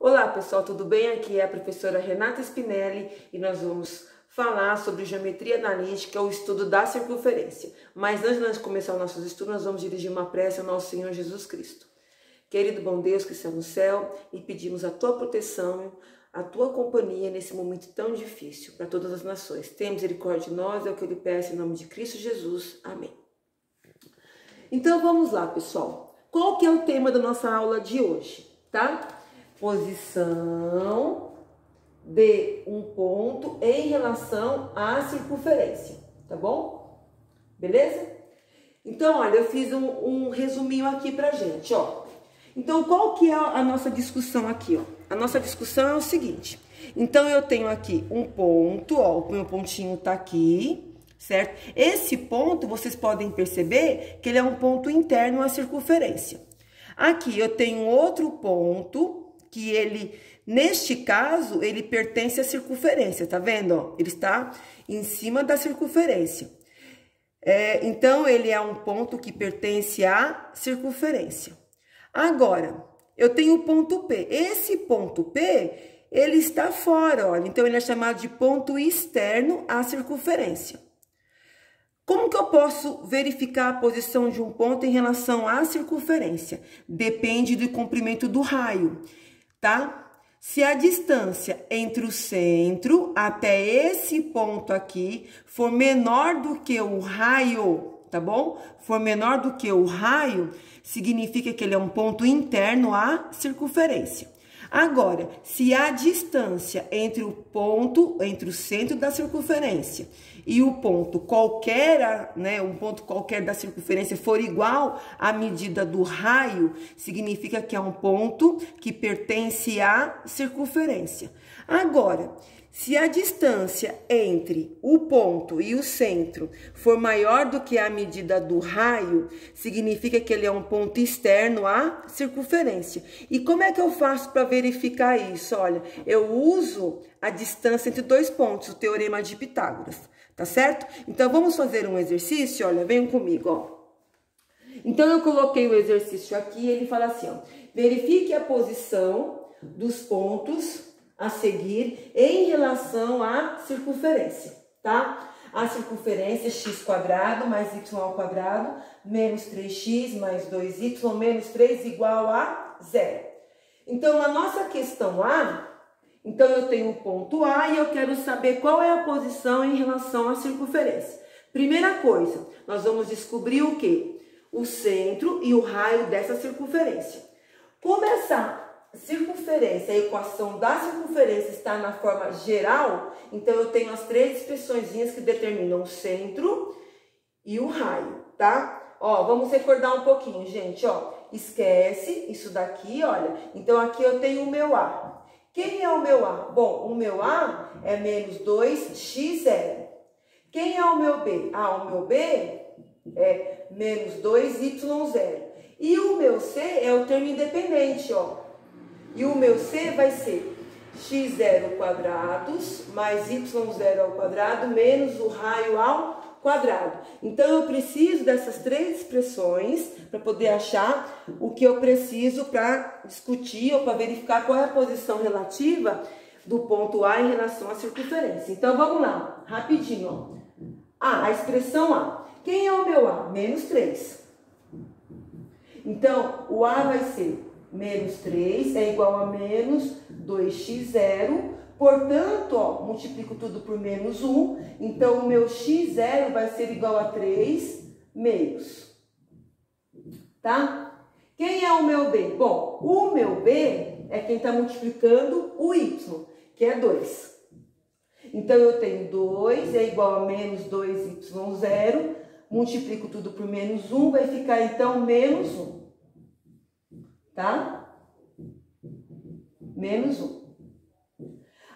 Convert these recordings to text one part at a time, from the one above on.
Olá pessoal, tudo bem? Aqui é a professora Renata Spinelli e nós vamos falar sobre geometria analítica, o estudo da circunferência. Mas antes de começar os nossos estudos, nós vamos dirigir uma prece ao nosso Senhor Jesus Cristo. Querido bom Deus que está no céu, e pedimos a tua proteção, a tua companhia nesse momento tão difícil para todas as nações. Tenha misericórdia de nós, é o que eu lhe peço em nome de Cristo Jesus. Amém. Então vamos lá, pessoal. Qual que é o tema da nossa aula de hoje, tá? Posição de um ponto em relação à circunferência, tá bom? Beleza? Então, olha, eu fiz um resuminho aqui pra gente, ó. Então, qual que é a nossa discussão aqui, ó? A nossa discussão é o seguinte. Então, eu tenho aqui um ponto, ó, o meu pontinho tá aqui, certo? Esse ponto, vocês podem perceber que ele é um ponto interno à circunferência. Aqui, eu tenho outro ponto que ele, neste caso, ele pertence à circunferência, tá vendo? Ó, ele está em cima da circunferência. Então, ele é um ponto que pertence à circunferência. Agora, eu tenho o ponto P. Esse ponto P, ele está fora, olha. Então, ele é chamado de ponto externo à circunferência. Como que eu posso verificar a posição de um ponto em relação à circunferência? Depende do comprimento do raio, tá? Se a distância entre o centro até esse ponto aqui for menor do que o raio, tá bom? For menor do que o raio, significa que ele é um ponto interno à circunferência. Agora, se a distância entre o centro da circunferência e o ponto qualquer, né, um ponto qualquer da circunferência for igual à medida do raio, significa que é um ponto que pertence à circunferência. Agora, se a distância entre o ponto e o centro for maior do que a medida do raio, significa que ele é um ponto externo à circunferência. E como é que eu faço para verificar isso? Olha, eu uso a distância entre dois pontos, o teorema de Pitágoras, tá certo? Então, vamos fazer um exercício, olha, venham comigo, ó. Então, eu coloquei o exercício aqui, ele fala assim, ó, verifique a posição dos pontos a seguir em relação à circunferência, tá? A circunferência x² mais y² menos 3x mais 2y menos 3 igual a 0. Então, na nossa questão A, então eu tenho o ponto A e eu quero saber qual é a posição em relação à circunferência. Primeira coisa, nós vamos descobrir o quê? O centro e o raio dessa circunferência. Como essa circunferência, a equação da circunferência está na forma geral, então eu tenho as três expressõezinhas que determinam o centro e o raio, tá? Ó, vamos recordar um pouquinho, gente, ó. Esquece isso daqui, olha. Então, aqui eu tenho o meu A. Quem é o meu A? Bom, o meu A é menos 2x0. Quem é o meu B? Ah, o meu B é menos 2y0. E o meu C é o termo independente, ó. E o meu C vai ser x0 quadrados mais y0² menos o raio ao quadrado. Então, eu preciso dessas três expressões para poder achar o que eu preciso para discutir ou para verificar qual é a posição relativa do ponto A em relação à circunferência. Então, vamos lá, rapidinho, ó. A expressão A. Quem é o meu A? Menos 3. Então, o A vai ser menos 3 é igual a menos 2x0. Portanto, ó, multiplico tudo por menos 1. Então, o meu x0 vai ser igual a 3 meios. Tá? Quem é o meu B? Bom, o meu B é quem está multiplicando o y, que é 2. Então, eu tenho 2 é igual a menos 2y0. Multiplico tudo por menos 1, vai ficar, então, menos 1. Tá? Menos 1.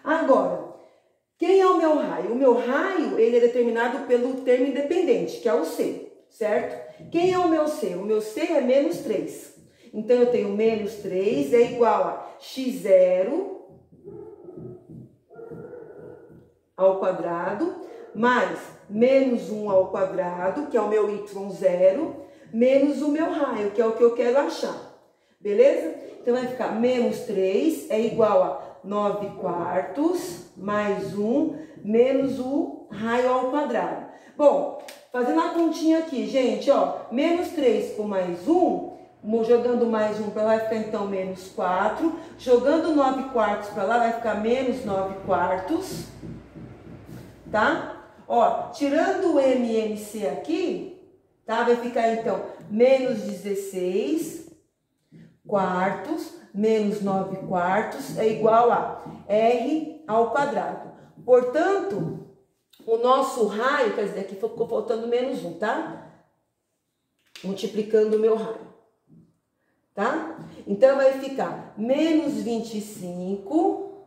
Agora, quem é o meu raio? O meu raio, ele é determinado pelo termo independente, que é o C, certo? Quem é o meu C? O meu C é menos 3. Então, eu tenho menos 3 é igual a x0 ao quadrado, mais menos 1 ao quadrado, que é o meu y0, menos o meu raio, que é o que eu quero achar. Beleza? Então, Então, vai ficar menos 3 é igual a 9 quartos mais 1 menos o raio ao quadrado. Bom, fazendo a continha aqui, gente, ó, menos 3 com mais 1, jogando mais 1 para lá vai ficar então menos 4, jogando 9 quartos para lá vai ficar menos 9 quartos, tá? Ó, tirando o MMC aqui, tá? Vai ficar então menos 16 quartos menos 9 quartos é igual a R ao quadrado. Portanto, o nosso raio, quer dizer, aqui ficou faltando menos 1, tá? Multiplicando o meu raio, tá? Então, vai ficar menos 25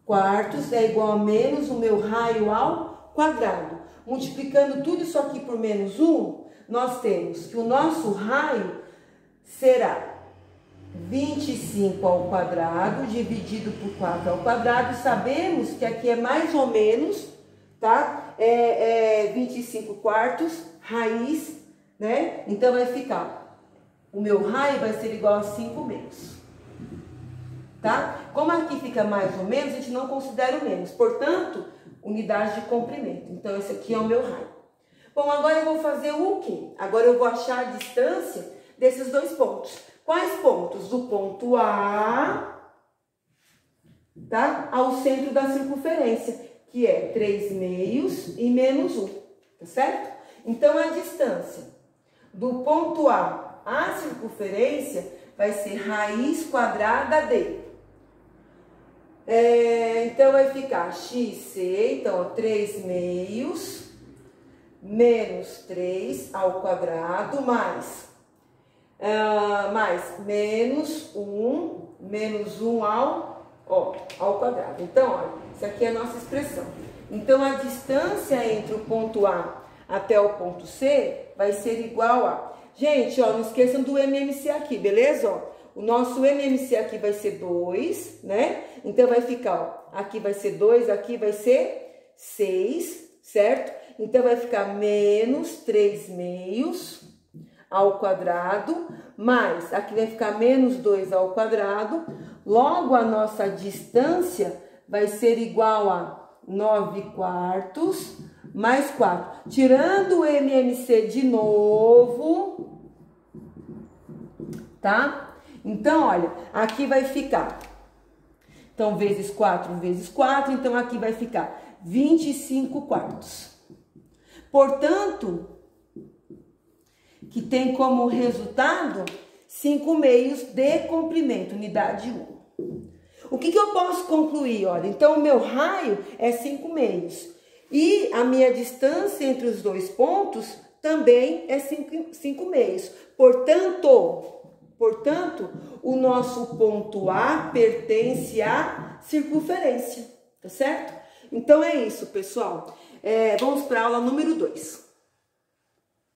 quartos é igual a menos o meu raio ao quadrado. Multiplicando tudo isso aqui por menos 1, nós temos que o nosso raio será 25 ao quadrado dividido por 4 ao quadrado. Sabemos que aqui é mais ou menos, tá? 25 quartos, raiz, né? Então, vai ficar, o meu raio vai ser igual a 5 menos, tá? Como aqui fica mais ou menos, a gente não considera o menos, portanto, unidade de comprimento. Então, esse aqui é o meu raio. Bom, agora eu vou fazer o quê? Agora eu vou achar a distância desses dois pontos. Quais pontos? Do ponto A, tá? Ao centro da circunferência, que é 3 meios e menos 1, tá certo? Então, a distância do ponto A à circunferência vai ser raiz quadrada de. Então, vai ficar XC, então, ó, 3 meios menos 3 ao quadrado, mais menos 1 ao quadrado. Então, olha, isso aqui é a nossa expressão. Então, a distância entre o ponto A até o ponto C vai ser igual a... Gente, ó, não esqueçam do MMC aqui, beleza? Ó, o nosso MMC aqui vai ser 2, né? Então, vai ficar, ó, aqui vai ser 2, aqui vai ser 6, certo? Então, vai ficar menos 3 meios ao quadrado, mais, aqui vai ficar menos 2 ao quadrado, logo a nossa distância vai ser igual a 9 quartos mais 4. Tirando o MMC de novo, tá? Então, olha, aqui vai ficar, então, vezes 4, então aqui vai ficar 25 quartos. Portanto, que tem como resultado 5 meios de comprimento, unidade 1. O que eu posso concluir? Olha, então o meu raio é 5 meios. E a minha distância entre os dois pontos também é 5 meios. Portanto, o nosso ponto A pertence à circunferência, tá certo? Então é isso, pessoal. Vamos para a aula número 2.